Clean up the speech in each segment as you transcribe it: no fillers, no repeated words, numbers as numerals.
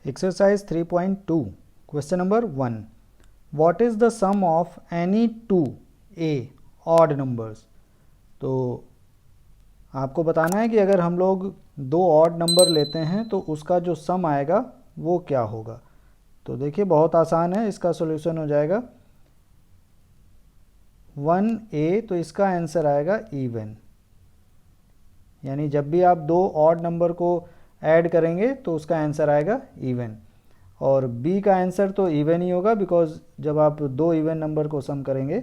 Exercise 3.2 Question number 1. What is the sum of any two a odd numbers? तो आपको बताना है कि अगर हम लोग दो ऑड नंबर लेते हैं तो उसका जो सम आएगा वो क्या होगा। तो देखिए बहुत आसान है, इसका सॉल्यूशन हो जाएगा 1a, तो इसका आंसर आएगा इवन। यानी जब भी आप दो ऑड नंबर को ऐड करेंगे तो उसका आंसर आएगा इवन। और b का आंसर तो इवन ही होगा, बिकॉज जब आप दो इवन नंबर को सम करेंगे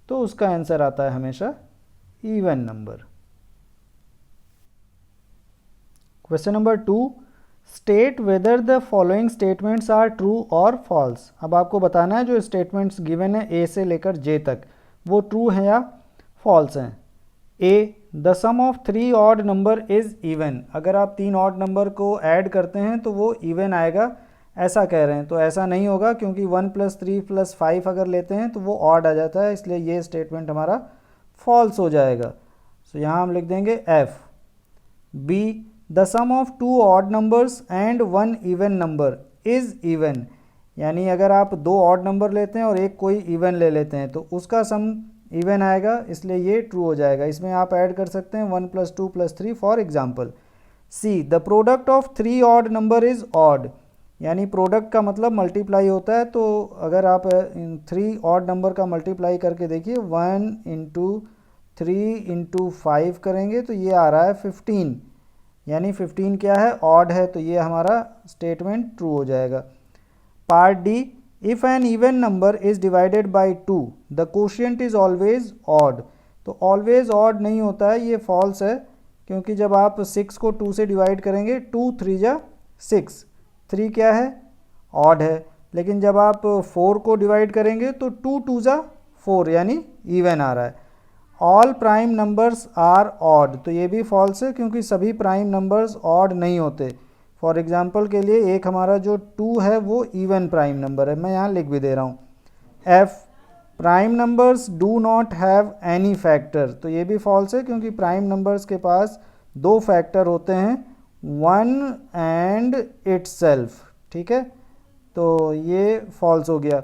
तो उसका आंसर आता है हमेशा even number. Question number 2, state whether the following statements are true और फॉल्स। अब आपको बताना है जो स्टेटमेंट्स गिवन है ए से लेकर जे तक वो ट्रू हैं या फॉल्स हैं। A, the sum of three odd number is even. अगर आप तीन ऑड नंबर को ऐड करते हैं तो वो इवन आएगा, ऐसा कह रहे हैं। तो ऐसा नहीं होगा, क्योंकि 1 + 3 + 5 अगर लेते हैं तो वो ऑड आ जाता है, इसलिए ये स्टेटमेंट हमारा फॉल्स हो जाएगा। सो यहाँ हम लिख देंगे F. B, the sum of two odd numbers and one even number is even. यानी अगर आप दो ऑड नंबर लेते हैं और एक कोई इवन ले लेते हैं तो उसका सम इवन आएगा, इसलिए ये ट्रू हो जाएगा। इसमें आप ऐड कर सकते हैं 1 + 2 + 3 for example. C, the product of three odd number is odd. यानी प्रोडक्ट का मतलब मल्टीप्लाई होता है, तो अगर आप थ्री ऑड नंबर का मल्टीप्लाई करके देखिए 1 × 3 × 5 करेंगे तो ये आ रहा है 15। यानी 15 क्या है, ऑड है, तो ये हमारा स्टेटमेंट ट्रू हो जाएगा। Part D, if an even number is divided by 2 the quotient is always odd. तो ऑलवेज ऑड नहीं होता है, ये फॉल्स है, क्योंकि जब आप 6 को 2 से डिवाइड करेंगे 2 × 3 = 6, 3 क्या है, ऑड है। लेकिन जब आप 4 को डिवाइड करेंगे तो 2 × 2 = 4, यानी इवन आ रहा है। All prime numbers are odd, तो ये भी फॉल्स है, क्योंकि सभी प्राइम नंबर्स ऑड नहीं होते। फॉर एग्जांपल के लिए एक हमारा जो 2 है वो इवन प्राइम नंबर है, मैं यहाँ लिख भी दे रहा हूँ। F, prime numbers do not have any factor, तो ये भी फॉल्स है, क्योंकि प्राइम नंबर्स के पास दो फैक्टर होते हैं, 1 एंड इटसेल्फ। ठीक है, तो ये फॉल्स हो गया।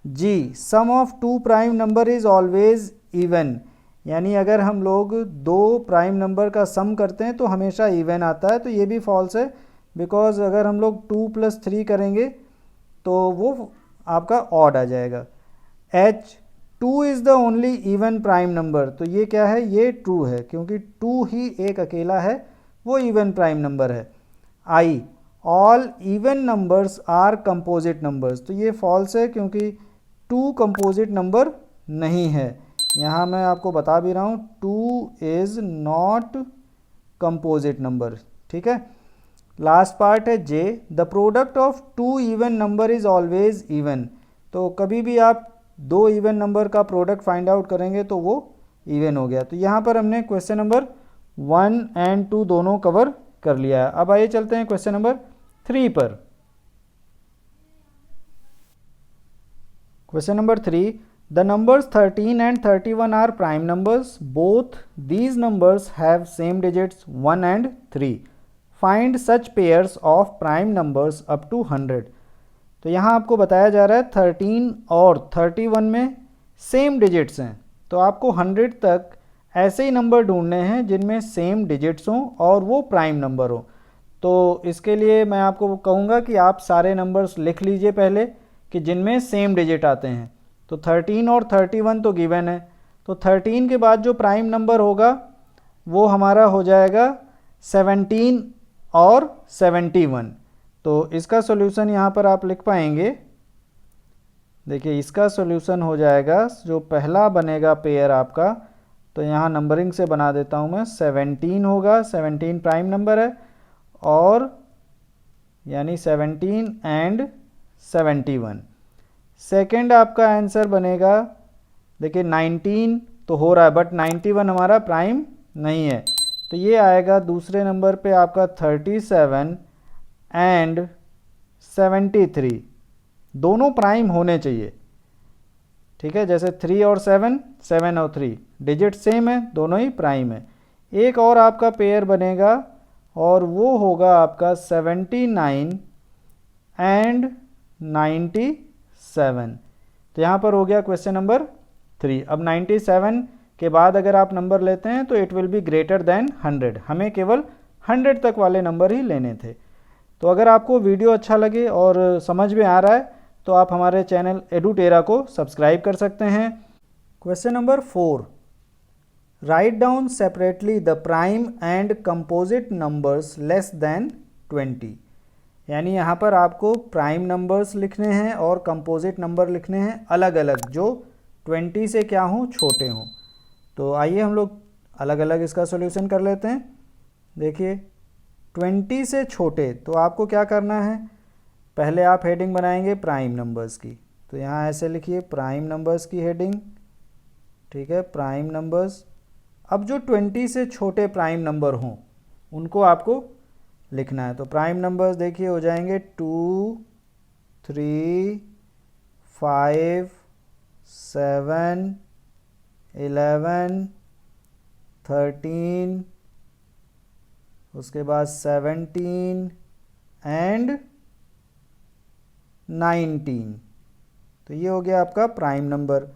G, sum of two prime number is always even. यानी अगर हम लोग दो प्राइम नंबर का सम करते हैं तो हमेशा इवन आता है, तो ये भी फॉल्स है, बिकॉज अगर हम लोग 2 + 3 करेंगे तो वो आपका ऑड आ जाएगा। H, 2 is the only even prime number, तो ये क्या है, ये ट्रू है, क्योंकि 2 ही एक अकेला है, वो इवन प्राइम नंबर है। I, all even numbers are composite numbers, तो ये फॉल्स है, क्योंकि 2 कंपोजिट नंबर नहीं है। यहाँ मैं आपको बता भी रहा हूँ 2 इज़ नॉट कंपोजिट नंबर। ठीक है, लास्ट पार्ट है J, the product of two even number is always even. तो कभी भी आप दो इवन नंबर का प्रोडक्ट फाइंड आउट करेंगे तो वो इवन हो गया। तो यहाँ पर हमने क्वेश्चन नंबर 1 और 2 दोनों कवर कर लिया है। अब आइए चलते हैं क्वेश्चन नंबर 3 पर। Question number 3, the numbers 13 and 31 are prime numbers, both these numbers have same digits 1 and 3। Find such pairs of prime numbers up to 100। तो यहाँ आपको बताया जा रहा है 13 और 31 में सेम डिजिट्स हैं, तो आपको 100 तक ऐसे ही नंबर ढूंढने हैं जिनमें सेम डिजिट्स हों और वो प्राइम नंबर हो। तो इसके लिए मैं आपको कहूँगा कि आप सारे नंबर्स लिख लीजिए पहले कि जिनमें सेम डिजिट आते हैं। तो 13 और 31 तो गिवन है, तो 13 के बाद जो प्राइम नंबर होगा वो हमारा हो जाएगा 17 और 71। तो इसका सॉल्यूशन यहाँ पर आप लिख पाएंगे। देखिए इसका सॉल्यूशन हो जाएगा, जो पहला बनेगा पेयर आपका, तो यहाँ नंबरिंग से बना देता हूँ मैं, 17 होगा, 17 प्राइम नंबर है, और यानी 17 और 71। सेकंड आपका आंसर बनेगा, देखिए 19 तो हो रहा है, बट 91 हमारा प्राइम नहीं है, तो ये आएगा दूसरे नंबर पे आपका 37 और 73। दोनों प्राइम होने चाहिए। ठीक है, जैसे 3 और 7, 7 और 3 डिजिट सेम है, दोनों ही प्राइम है। एक और आपका पेयर बनेगा और वो होगा आपका 79 एंड 97। तो यहाँ पर हो गया क्वेश्चन नंबर 3। अब 97 के बाद अगर आप नंबर लेते हैं तो it will be greater than 100। हमें केवल 100 तक वाले नंबर ही लेने थे। तो अगर आपको वीडियो अच्छा लगे और समझ में आ रहा है तो आप हमारे चैनल एडुटेरा को सब्सक्राइब कर सकते हैं। Question number 4, write down separately the prime and composite numbers less than 20। यानी यहाँ पर आपको प्राइम नंबर्स लिखने हैं और कंपोजिट नंबर लिखने हैं अलग अलग, जो 20 से क्या हों, छोटे हों। तो आइए हम लोग अलग अलग इसका सॉल्यूशन कर लेते हैं। देखिए 20 से छोटे, तो आपको क्या करना है, पहले आप हेडिंग बनाएंगे प्राइम नंबर्स की। तो यहाँ ऐसे लिखिए प्राइम नंबर्स की हेडिंग, ठीक है, प्राइम नंबर्स। अब जो 20 से छोटे प्राइम नंबर हों उनको आपको लिखना है। तो प्राइम नंबर्स देखिए हो जाएंगे 2, 3, 5, 7, 11, 13, उसके बाद 17 एंड 19। तो ये हो गया आपका prime number.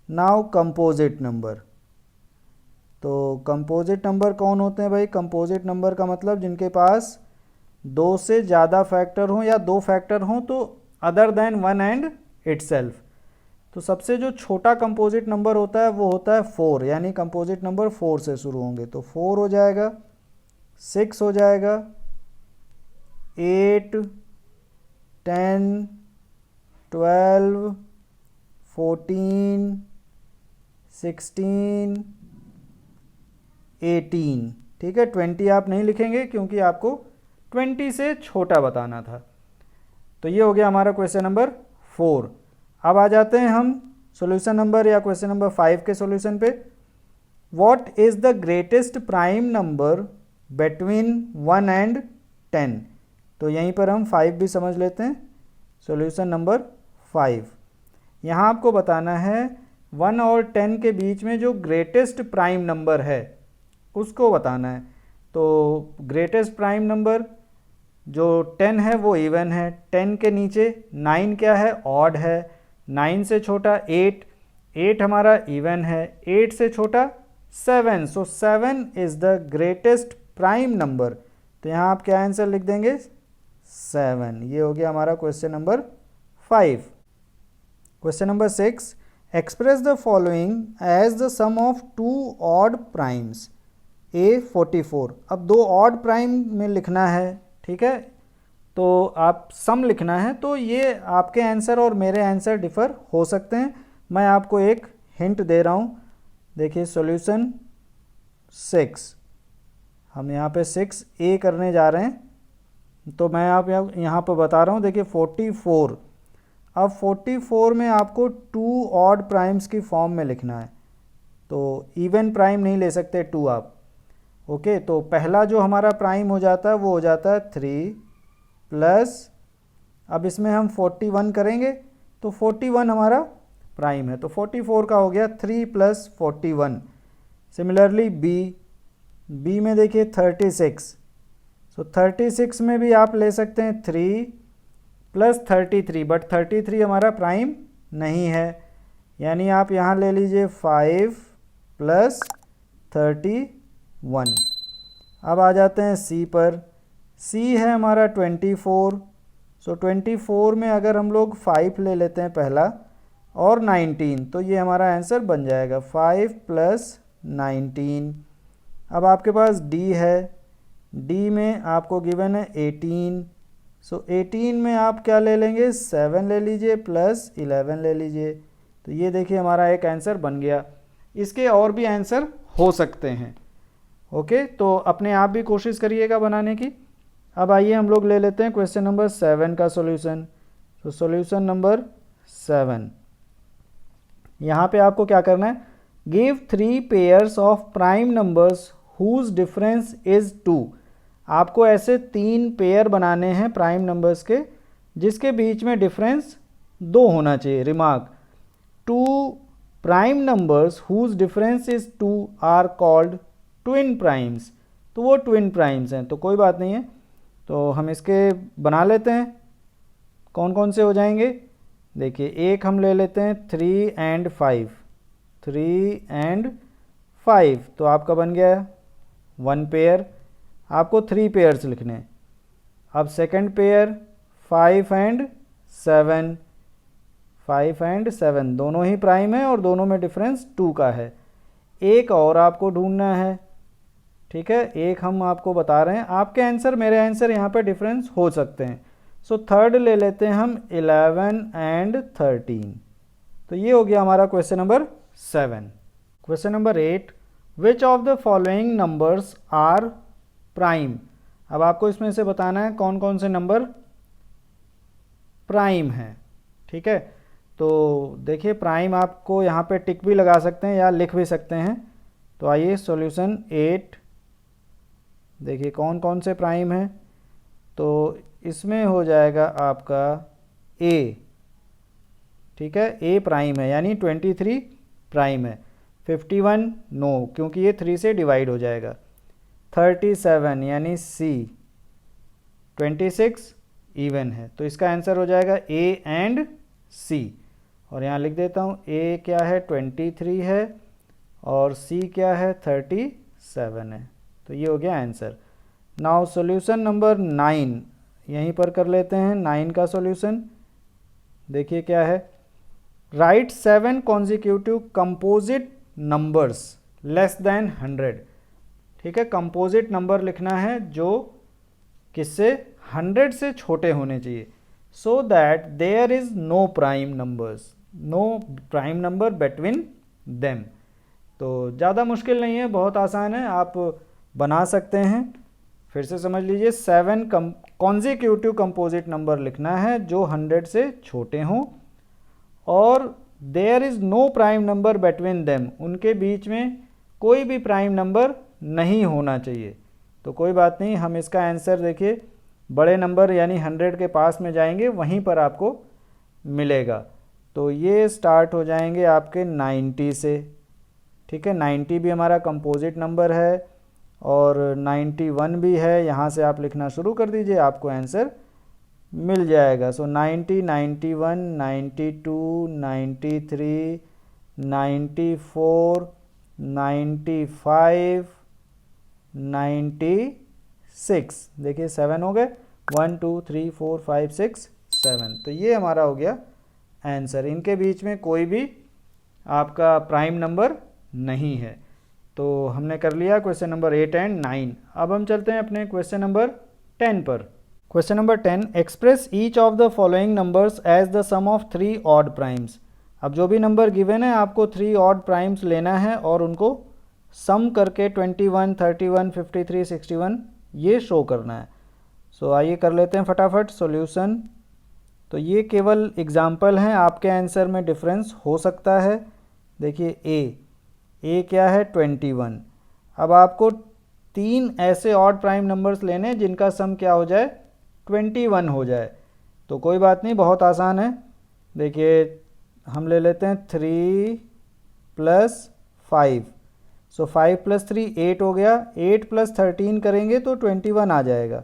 Now composite number. तो कंपोजिट नंबर कौन होते हैं भाई? कंपोजिट नंबर का मतलब जिनके पास 2 से ज़्यादा फैक्टर हों या 2 फैक्टर हों तो अदर देन 1 एंड इटसेल्फ। तो सबसे जो छोटा कंपोजिट नंबर होता है वो होता है 4, यानी कंपोजिट नंबर 4 से शुरू होंगे। तो 4 हो जाएगा, 6 हो जाएगा, 8, 10, 12, 14, 16, 18। ठीक है, 20 आप नहीं लिखेंगे क्योंकि आपको 20 से छोटा बताना था। तो ये हो गया हमारा क्वेश्चन नंबर 4। अब आ जाते हैं हम सॉल्यूशन नंबर या क्वेश्चन नंबर 5 के सॉल्यूशन पे। What is the greatest prime number between 1 and 10? तो यहीं पर हम 5 भी समझ लेते हैं। सॉल्यूशन नंबर 5, यहाँ आपको बताना है 1 और 10 के बीच में जो ग्रेटेस्ट प्राइम नंबर है उसको बताना है। तो ग्रेटेस्ट प्राइम नंबर जो 10 है वो इवन है, 10 के नीचे 9 क्या है, ऑड है, 9 से छोटा 8, 8 हमारा इवन है, 8 से छोटा 7। सो 7 is the greatest prime number. तो यहाँ आप क्या आंसर लिख देंगे? 7। ये हो गया हमारा question number 5। Question number 6, express the following as the sum of 2 odd primes A44। अब 2 ऑड प्राइम में लिखना है, ठीक है, तो आप सम लिखना है। तो ये आपके आंसर और मेरे आंसर डिफ़र हो सकते हैं। मैं आपको एक हिंट दे रहा हूँ। देखिए सॉल्यूशन 6, हम यहाँ पे 6A करने जा रहे हैं। तो मैं आप यहाँ पर बता रहा हूँ, देखिए 44। अब 44 में आपको 2 ऑड प्राइम्स की फॉर्म में लिखना है। तो इवन प्राइम नहीं ले सकते 2 आप। ओके, तो पहला जो हमारा प्राइम हो जाता है वो हो जाता है 3 प्लस, अब इसमें हम 41 करेंगे तो 41 हमारा प्राइम है। तो 44 का हो गया 3 प्लस 41। सिमिलरली बी में देखिए 36। सो 36 में भी आप ले सकते हैं 3 प्लस 33, बट 33 हमारा प्राइम नहीं है, यानी आप यहाँ ले लीजिए 5 प्लस 31। अब आ जाते हैं सी पर। सी है हमारा 24। सो 24 में अगर हम लोग 5 ले लेते हैं पहला और 19, तो ये हमारा आंसर बन जाएगा 5 प्लस 19। अब आपके पास डी है, डी में आपको गिवन है 18। सो 18 में आप क्या ले लेंगे? 7 ले लीजिए प्लस 11 ले लीजिए। तो ये देखिए हमारा एक आंसर बन गया। इसके और भी आंसर हो सकते हैं। ओके, तो अपने आप भी कोशिश करिएगा बनाने की। अब आइए हम लोग ले लेते हैं क्वेश्चन नंबर 7 का सॉल्यूशन। तो सॉल्यूशन नंबर 7, यहाँ पे आपको क्या करना है? Give 3 pairs of prime numbers whose difference is 2। आपको ऐसे 3 पेयर बनाने हैं प्राइम नंबर्स के जिसके बीच में डिफरेंस 2 होना चाहिए। Remark, 2 prime numbers whose difference is 2 are called twin primes. तो वो ट्विन प्राइम्स हैं, तो कोई बात नहीं है। तो हम इसके बना लेते हैं। कौन कौन से हो जाएंगे? देखिए एक हम ले लेते हैं 3 and 5, 3 and 5, तो आपका बन गया 1 पेयर। आपको 3 पेयर्स लिखने हैं। अब सेकंड पेयर 5 and 7, 5 and 7 दोनों ही प्राइम है और दोनों में डिफरेंस 2 का है। एक और आपको ढूंढना है, ठीक है, एक हम आपको बता रहे हैं, आपके आंसर मेरे आंसर यहाँ पे डिफरेंस हो सकते हैं। सो थर्ड ले लेते हैं हम 11 and 13, तो ये हो गया हमारा question number 7। Question number 8, which of the following numbers are prime. अब आपको इसमें से बताना है कौन कौन से नंबर प्राइम हैं, ठीक है। तो देखिए प्राइम आपको यहाँ पे टिक भी लगा सकते हैं या लिख भी सकते हैं। तो आइए सॉल्यूशन 8, देखिए कौन कौन से प्राइम हैं। तो इसमें हो जाएगा आपका ए, ठीक है, ए प्राइम है यानी 23 प्राइम है। 51 नो, क्योंकि ये 3 से डिवाइड हो जाएगा। 37 यानी सी। 26 इवन है, तो इसका आंसर हो जाएगा ए एंड सी। और यहाँ लिख देता हूँ, ए क्या है 23 है और सी क्या है 37 है। तो ये हो गया आंसर। नाउ सॉल्यूशन नंबर 9 यहीं पर कर लेते हैं। 9 का सॉल्यूशन देखिए क्या है, right 7 consecutive composite numbers less then 100, ठीक है। कंपोजिट नंबर लिखना है जो किससे 100 से छोटे होने चाहिए, so that there is no prime numbers, no prime number between them. तो ज़्यादा मुश्किल नहीं है, बहुत आसान है, आप बना सकते हैं। फिर से समझ लीजिए, 7 कॉन्जिक्यूटिव कंपोजिट नंबर लिखना है जो 100 से छोटे हों और there is no prime number between them, उनके बीच में कोई भी प्राइम नंबर नहीं होना चाहिए। तो कोई बात नहीं, हम इसका आंसर देखिए बड़े नंबर यानी 100 के पास में जाएंगे, वहीं पर आपको मिलेगा। तो ये स्टार्ट हो जाएंगे आपके 90 से, ठीक है। 90 भी हमारा कंपोजिट नंबर है और 91 भी है। यहाँ से आप लिखना शुरू कर दीजिए, आपको आंसर मिल जाएगा। सो 90, 91, 92, 93, 94, 95, 96, देखिए 7 हो गए, 1 2 3 4 5 6 7। तो ये हमारा हो गया आंसर। इनके बीच में कोई भी आपका प्राइम नंबर नहीं है। तो हमने कर लिया क्वेश्चन नंबर 8 एंड 9। अब हम चलते हैं अपने क्वेश्चन नंबर 10 पर। Question number 10, express each of the following numbers as the sum of 3 odd primes. अब जो भी नंबर गिवन है आपको 3 ऑड प्राइम्स लेना है और उनको सम करके 21, 31, 53, 61 ये शो करना है। सो आइए कर लेते हैं फटाफट सॉल्यूशन। तो ये केवल एग्जाम्पल हैं, आपके आंसर में डिफरेंस हो सकता है। देखिए ए क्या है 21। अब आपको 3 ऐसे ऑड प्राइम नंबर्स लेने जिनका सम क्या हो जाए 21 हो जाए। तो कोई बात नहीं, बहुत आसान है। देखिए हम ले लेते हैं 3 + 5, सो 5 + 3 8 हो गया। 8 + 13 करेंगे तो 21 आ जाएगा।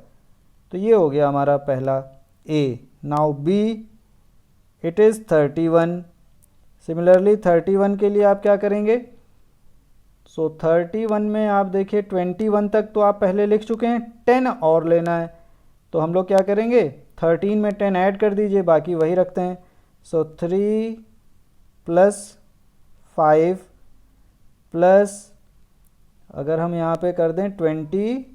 तो ये हो गया हमारा पहला A. Now B, it is 31। Similarly 31 के लिए आप क्या करेंगे, सो 31 में आप देखिए 21 तक तो आप पहले लिख चुके हैं, 10 और लेना है। तो हम लोग क्या करेंगे 13 में 10 ऐड कर दीजिए, बाकी वही रखते हैं। सो 3 + 5 प्लस अगर हम यहाँ पे कर दें 23,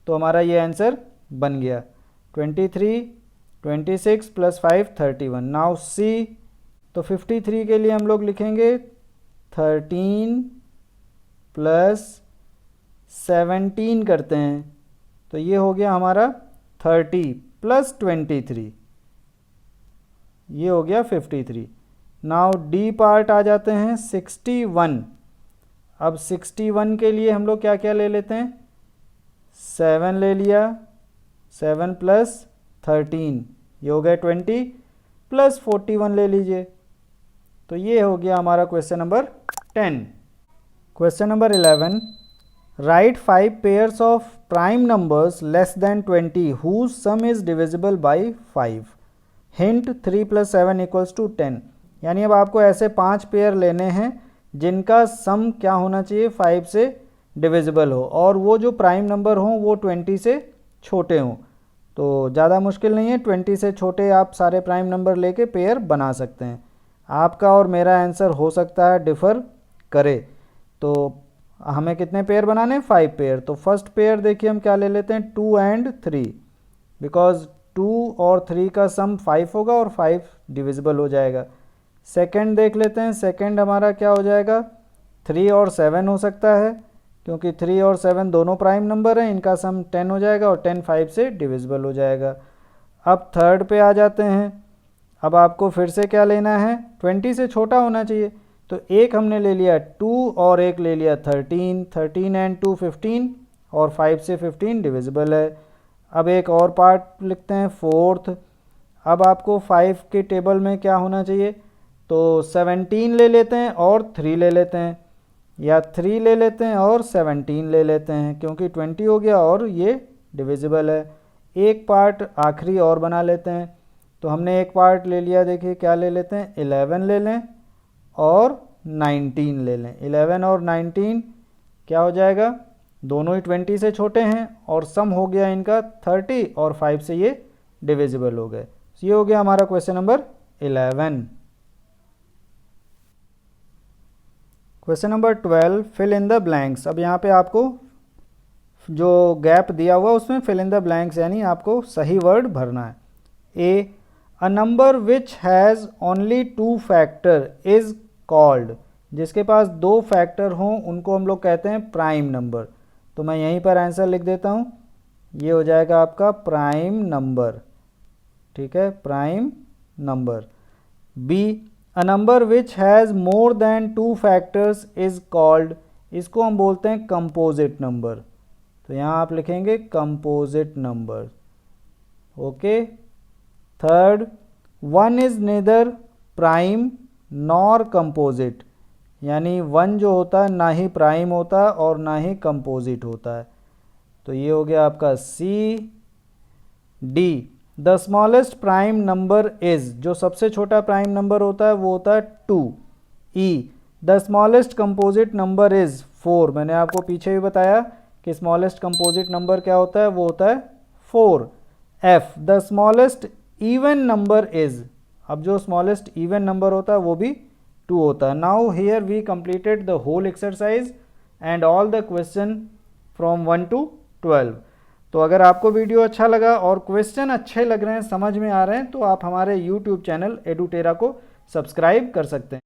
तो हमारा ये आंसर बन गया 23, 26 + 5 31। नाउ सी, तो 53 के लिए हम लोग लिखेंगे 13 + 17 करते हैं, तो ये हो गया हमारा 30 + 23, ये हो गया 53। नाउ डी पार्ट आ जाते हैं 61। अब 61 के लिए हम लोग क्या क्या ले लेते हैं, 7 ले लिया, 7 + 13 ये हो गया 20 + 41 ले लीजिए। तो ये हो गया हमारा question number 10। Question number 11, write 5 pairs of prime numbers less than 20 whose sum is divisible by 5। Hint 3 + 7 = 10। यानी अब आपको ऐसे 5 पेयर लेने हैं जिनका सम क्या होना चाहिए, 5 से डिविजिबल हो और वो जो प्राइम नंबर हों वो 20 से छोटे हों। तो ज़्यादा मुश्किल नहीं है, 20 से छोटे आप सारे प्राइम नंबर लेके पेयर बना सकते हैं। आपका और मेरा आंसर हो सकता है डिफ़र करे। तो हमें कितने पेयर बनाने हैं, 5 पेयर। तो फर्स्ट पेयर देखिए हम क्या ले लेते हैं, 2 और 3, बिकॉज 2 और 3 का सम 5 होगा और 5 डिविजिबल हो जाएगा। सेकंड देख लेते हैं, सेकंड हमारा क्या हो जाएगा, 3 और 7 हो सकता है, क्योंकि 3 और 7 दोनों प्राइम नंबर हैं, इनका सम 10 हो जाएगा और 10 5 से डिविजिबल हो जाएगा। अब थर्ड पे आ जाते हैं। अब आपको फिर से क्या लेना है, 20 से छोटा होना चाहिए। तो एक हमने ले लिया 2 और एक ले लिया 13, 13 और 2 15 और 5 से 15 डिविजिबल है। अब एक और पार्ट लिखते हैं, फोर्थ। अब आपको 5 के टेबल में क्या होना चाहिए, तो 17 ले लेते हैं और 3 ले लेते हैं, या 3 ले लेते हैं और 17 ले लेते हैं, क्योंकि 20 हो गया और ये डिविजिबल है। एक पार्ट आखिरी और बना लेते हैं। तो हमने एक पार्ट ले लिया, देखिए क्या ले लेते हैं, 11 ले लें और 19 ले लें। 11 और 19 क्या हो जाएगा, दोनों ही 20 से छोटे हैं और सम हो गया इनका 30 और 5 से ये डिविजिबल हो गए। ये हो गया हमारा question number 11। Question number 12, fill in the blanks. अब यहाँ पे आपको जो गैप दिया हुआ उसमें फिल इन द ब्लैंक्स यानी आपको सही वर्ड भरना है। A, a number which has only 2 factor is called. जिसके पास 2 फैक्टर हों उनको हम लोग कहते हैं प्राइम नंबर। तो मैं यहीं पर आंसर लिख देता हूँ, ये हो जाएगा आपका प्राइम नंबर। ठीक है, prime number. B, a number which has more than 2 factors is called. इसको हम बोलते हैं कंपोजिट नंबर। तो यहाँ आप लिखेंगे composite number. Okay. Third, 1 is nether prime nor composite. यानी 1 जो होता है ना ही प्राइम होता है और ना ही कंपोजिट होता है। तो ये हो गया आपका C. D, the smallest prime number is. जो सबसे छोटा प्राइम नंबर होता है वो होता है 2। E, the smallest composite number is 4। मैंने आपको पीछे भी बताया कि स्मॉलेस्ट कंपोजिट नंबर क्या होता है, वो होता है 4। F, the smallest even number is. अब जो स्मॉलेस्ट इवन नंबर होता है वो भी 2 होता है। Now here we completed the whole exercise and all the question from 1 to 12। तो अगर आपको वीडियो अच्छा लगा और क्वेश्चन अच्छे लग रहे हैं, समझ में आ रहे हैं, तो आप हमारे YouTube चैनल एडुटेरा को सब्सक्राइब कर सकते हैं।